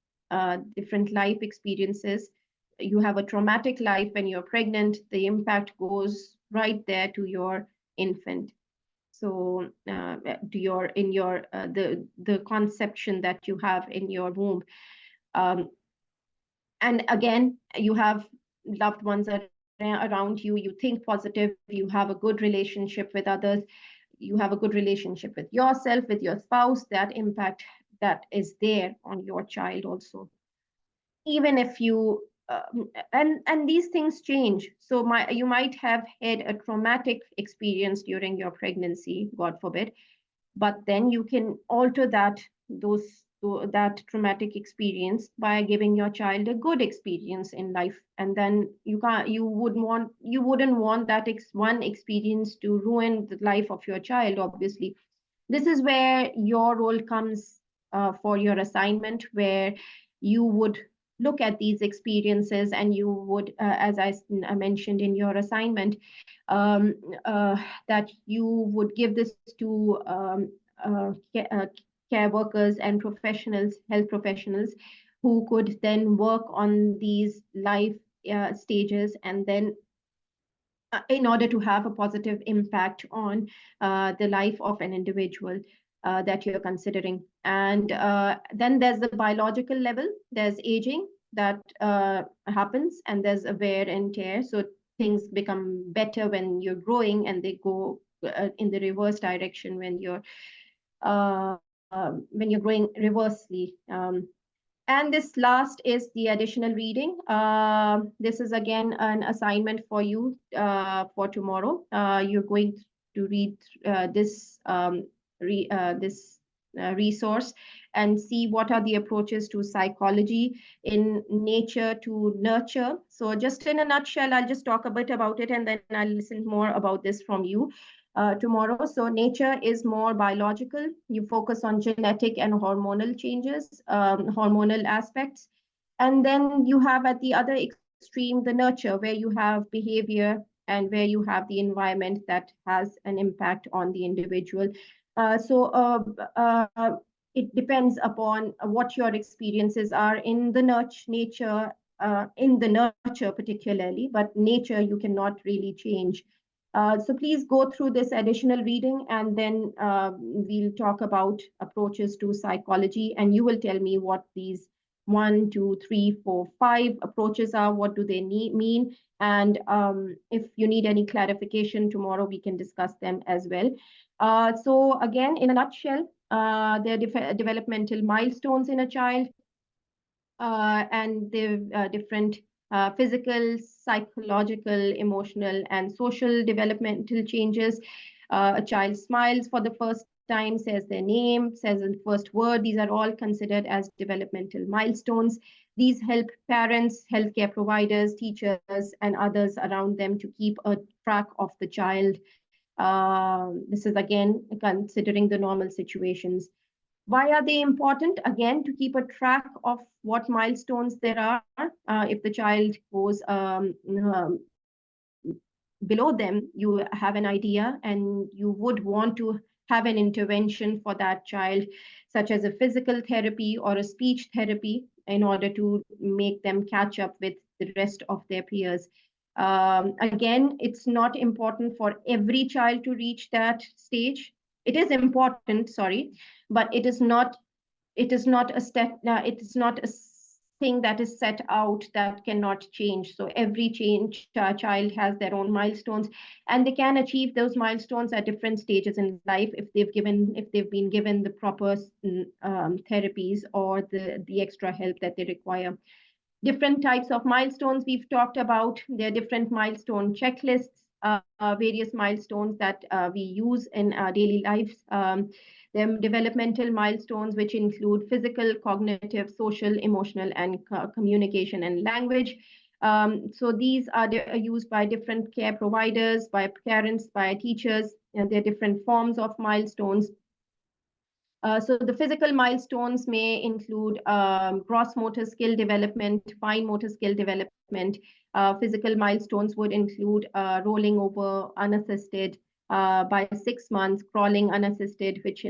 S1: different life experiences. You have a traumatic life when you're pregnant, the impact goes right there to your infant. So to your the conception that you have in your womb. And again, you have loved ones around you, you think positive, you have a good relationship with others, you have a good relationship with yourself, with your spouse, that impact that is there on your child also. Even if you and these things change. So you might have had a traumatic experience during your pregnancy, God forbid, but then you can alter that traumatic experience by giving your child a good experience in life. And then you wouldn't want that one experience to ruin the life of your child, obviously. This is where your role comes for your assignment, where you would look at these experiences and you would, as I mentioned in your assignment, that you would give this to care workers and health professionals, who could then work on these life stages and then in order to have a positive impact on the life of an individual that you're considering. And then there's the biological level, there's aging that happens, and there's a wear and tear. So things become better when you're growing, and they go in the reverse direction when you're growing reversely. And this last is the additional reading. This is again an assignment for you for tomorrow. You're going to read this resource and see what are the approaches to psychology in nature to nurture. So just in a nutshell, I'll just talk a bit about it, and then I'll listen more about this from you tomorrow. So nature is more biological. You focus on genetic and hormonal changes, hormonal aspects. And then you have at the other extreme, the nurture, where you have behavior and where you have the environment that has an impact on the individual. It depends upon what your experiences are in the nature, in the nurture particularly, but nature you cannot really change. So please go through this additional reading, and then we'll talk about approaches to psychology, and you will tell me what these 1, 2, 3, 4, 5 approaches are, what do they mean, and if you need any clarification tomorrow, we can discuss them as well. So again, in a nutshell, there are developmental milestones in a child, and the different physical, psychological, emotional, and social developmental changes. A child smiles for the first time, says their name, says the first word. These are all considered as developmental milestones. These help parents, healthcare providers, teachers, and others around them to keep a track of the child. This is again considering the normal situations. Why are they important? Again, to keep a track of what milestones there are. If the child goes below them, you have an idea, and you would want to have an intervention for that child, such as a physical therapy or a speech therapy, in order to make them catch up with the rest of their peers. Again, it's not important for every child to reach that stage. It is important, sorry, but it is not a step. It is not a thing that is set out that cannot change. So every child has their own milestones, and they can achieve those milestones at different stages in life if they've been given the proper therapies or the extra help that they require. Different types of milestones we've talked about. There are different milestone checklists, various milestones that we use in our daily lives. There are developmental milestones, which include physical, cognitive, social, emotional, and communication and language. So these are used by different care providers, by parents, by teachers, and there are different forms of milestones. So the physical milestones may include gross motor skill development, fine motor skill development. Physical milestones would include rolling over unassisted by 6 months, crawling unassisted, which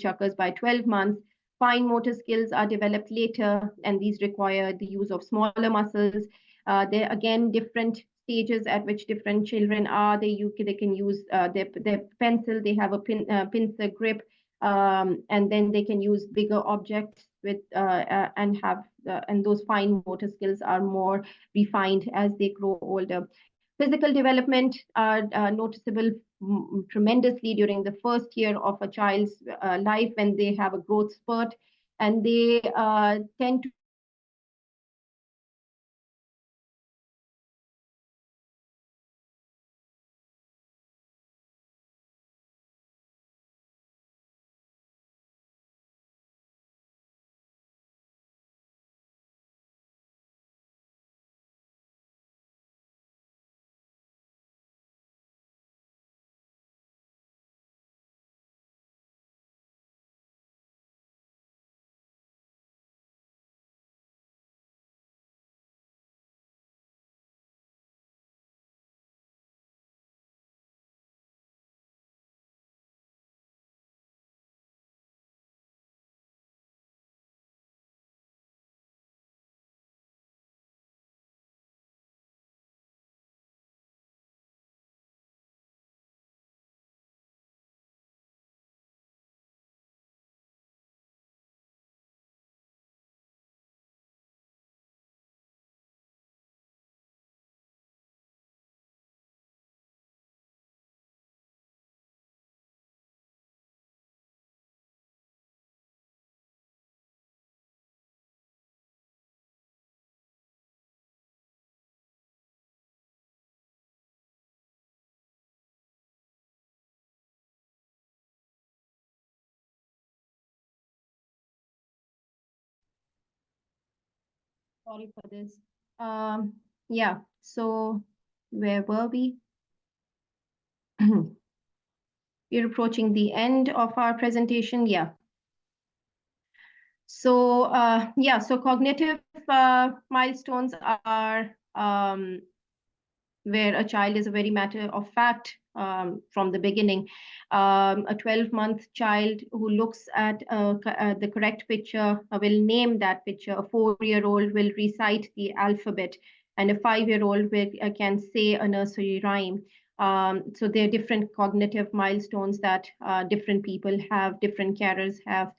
S1: occurs by 12 months. Fine motor skills are developed later, and these require the use of smaller muscles. There are again different stages at which different children are. They can use their pencil. They have a pincer grip. And then they can use bigger objects with and those fine motor skills are more refined as they grow older. Physical development are noticeable tremendously during the first year of a child's life, when they have a growth spurt, and they tend to Sorry for this. Yeah, so where were we? We're approaching the end of our presentation. Yeah. So yeah, so cognitive milestones are where a child is a very matter of fact from the beginning. A 12-month child who looks at the correct picture will name that picture. A 4-year-old will recite the alphabet, and a 5-year-old can say a nursery rhyme. So there are different cognitive milestones that different people have, different carers have.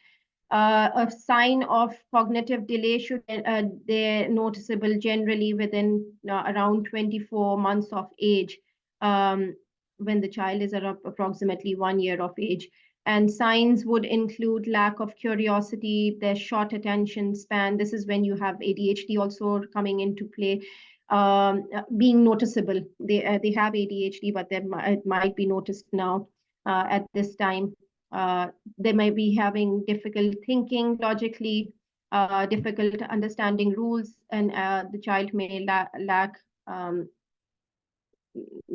S1: A sign of cognitive delay should they're noticeable generally within around 24 months of age, when the child is around approximately 1 year of age. And signs would include lack of curiosity, their short attention span. This is when you have ADHD also coming into play. Being noticeable. They have ADHD, but it might be noticed now at this time. They may be having difficult thinking logically, difficult understanding rules, and the child may lack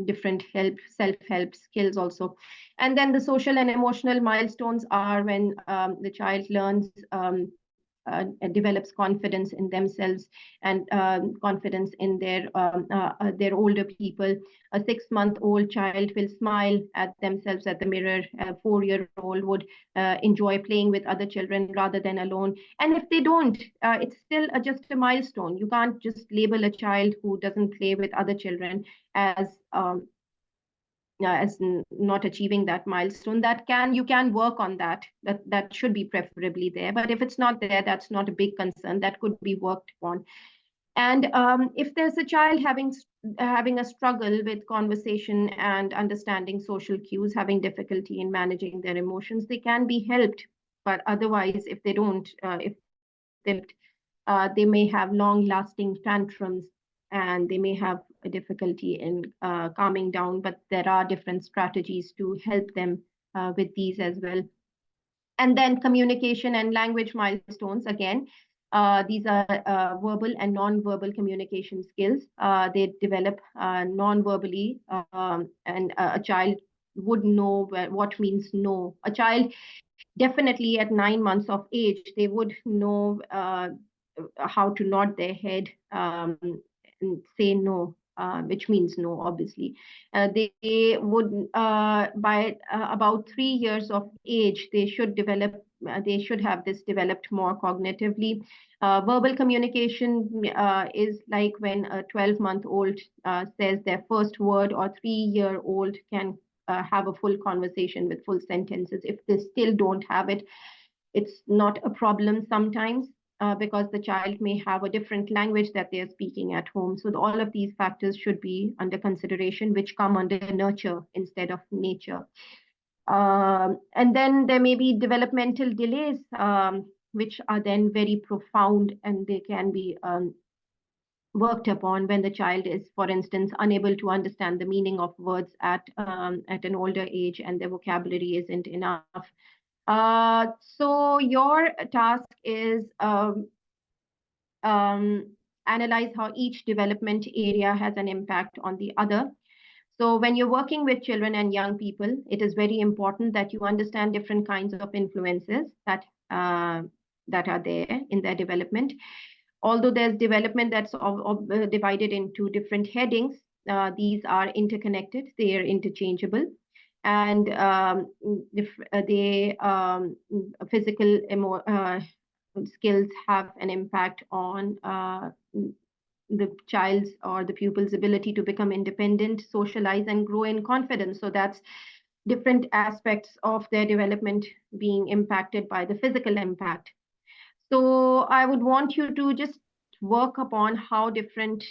S1: different self-help skills also. And then the social and emotional milestones are when the child learns develops confidence in themselves and confidence in their older people. A 6-month-old child will smile at themselves at the mirror. A 4-year-old would enjoy playing with other children rather than alone. And if they don't, it's still just a milestone. You can't just label a child who doesn't play with other children as not achieving that milestone. You can work on that should be preferably there, but if it's not there, that's not a big concern, that could be worked upon. And if there's a child having a struggle with conversation and understanding social cues, having difficulty in managing their emotions, they can be helped. But otherwise, if they don't, they may have long-lasting tantrums, and they may have a difficulty in calming down, but there are different strategies to help them with these as well. And then communication and language milestones, again, these are verbal and non-verbal communication skills. They develop non-verbally, and a child would know what means no. A child definitely at 9 months of age, they would know how to nod their head and say no, which means no, obviously. They would, by about 3 years of age, they should have this developed more cognitively. Verbal communication is like when a 12-month-old says their first word, or 3-year-old can have a full conversation with full sentences. If they still don't have it, it's not a problem sometimes, because the child may have a different language that they're speaking at home. So all of these factors should be under consideration, which come under nurture instead of nature. And then there may be developmental delays, which are then very profound, and they can be worked upon when the child is, for instance, unable to understand the meaning of words at an older age, and their vocabulary isn't enough. So your task is analyze how each development area has an impact on the other. So when you're working with children and young people, it is very important that you understand different kinds of influences that are there in their development. Although there's development that's divided into different headings, these are interconnected, they are interchangeable. And physical skills have an impact on the child's or the pupil's ability to become independent, socialize, and grow in confidence. So that's different aspects of their development being impacted by the physical impact. So I would want you to just work upon how different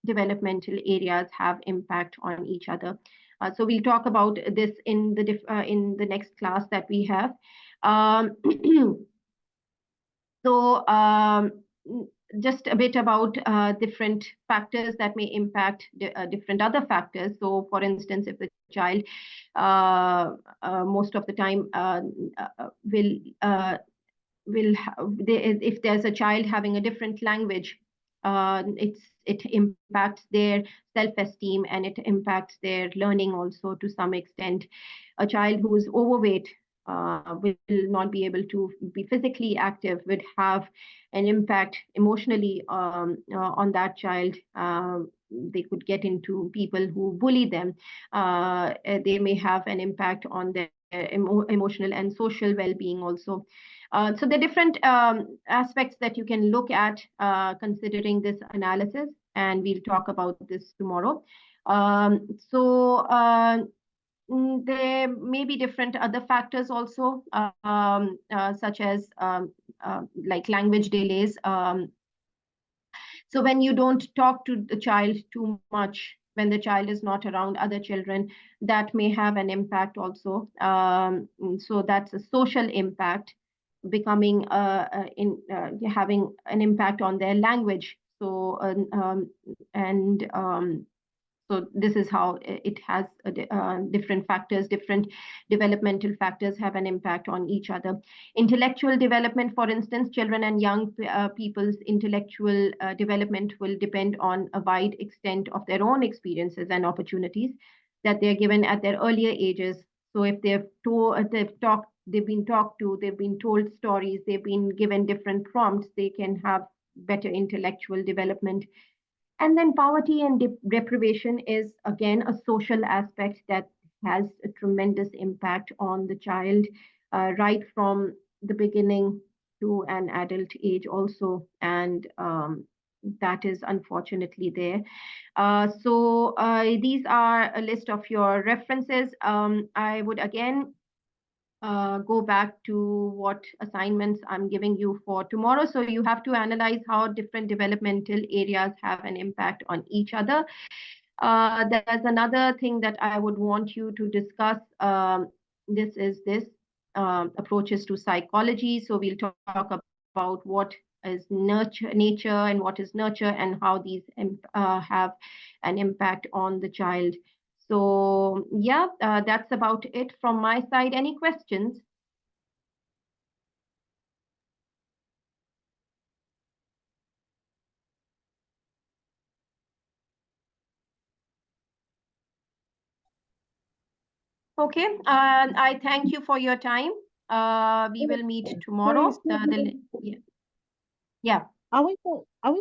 S1: developmental areas have impact on each other. So we'll talk about this in the next class that we have. Just a bit about different factors that may impact different other factors. So for instance, if the child most of the time will if there's a child having a different language, it impacts their self-esteem and it impacts their learning also to some extent. A child who is overweight will not be able to be physically active, would have an impact emotionally on that child. They could get into people who bully them. They may have an impact on their emotional and social well-being also. So the different aspects that you can look at considering this analysis, and we'll talk about this tomorrow. There may be different other factors also, such as like language delays. So when you don't talk to the child too much, when the child is not around other children, that may have an impact also. So that's a social impact, becoming having an impact on their language. So so this is how it has different factors, different developmental factors have an impact on each other. Intellectual development, for instance, children and young people's intellectual development will depend on a wide extent of their own experiences and opportunities that they're given at their earlier ages. So if they've been talked to, they've been told stories, they've been given different prompts, they can have better intellectual development. And then poverty and deprivation is, again, a social aspect that has a tremendous impact on the child right from the beginning to an adult age also. And that is unfortunately there. So these are a list of your references. I would again go back to what assignments I'm giving you for tomorrow. So you have to analyze how different developmental areas have an impact on each other. There's another thing that I would want you to discuss. This is approaches to psychology. So we'll talk about what is nature and what is nurture, and how these have an impact on the child. So yeah, that's about it from my side. Any questions? Okay, I thank you for your time. We will meet tomorrow. Yeah.
S2: Are we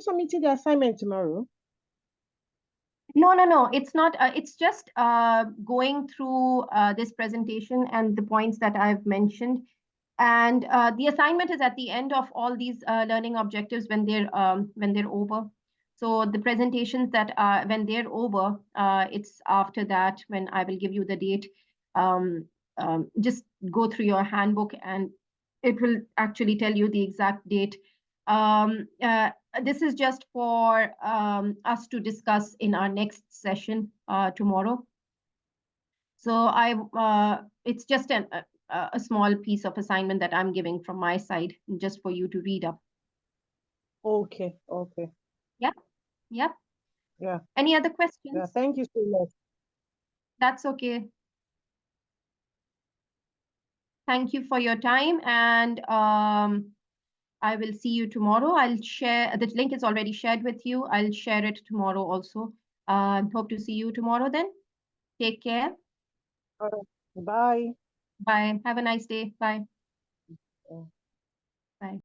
S2: submitting the assignment tomorrow?
S1: No. It's not. It's just going through this presentation and the points that I've mentioned. And the assignment is at the end of all these learning objectives when they're over. So the presentations that are when they're over, it's after that when I will give you the date. Just go through your handbook and it will actually tell you the exact date. This is just for us to discuss in our next session tomorrow. So it's just a small piece of assignment that I'm giving from my side, just for you to read up.
S2: Okay.
S1: Yeah. Any other questions?
S2: Yeah, thank you so much.
S1: That's okay. Thank you for your time, and I will see you tomorrow. I'll share, the link is already shared with you. I'll share it tomorrow also. Hope to see you tomorrow then. Take care.
S2: Bye.
S1: Bye. Have a nice day. Bye.
S2: Yeah.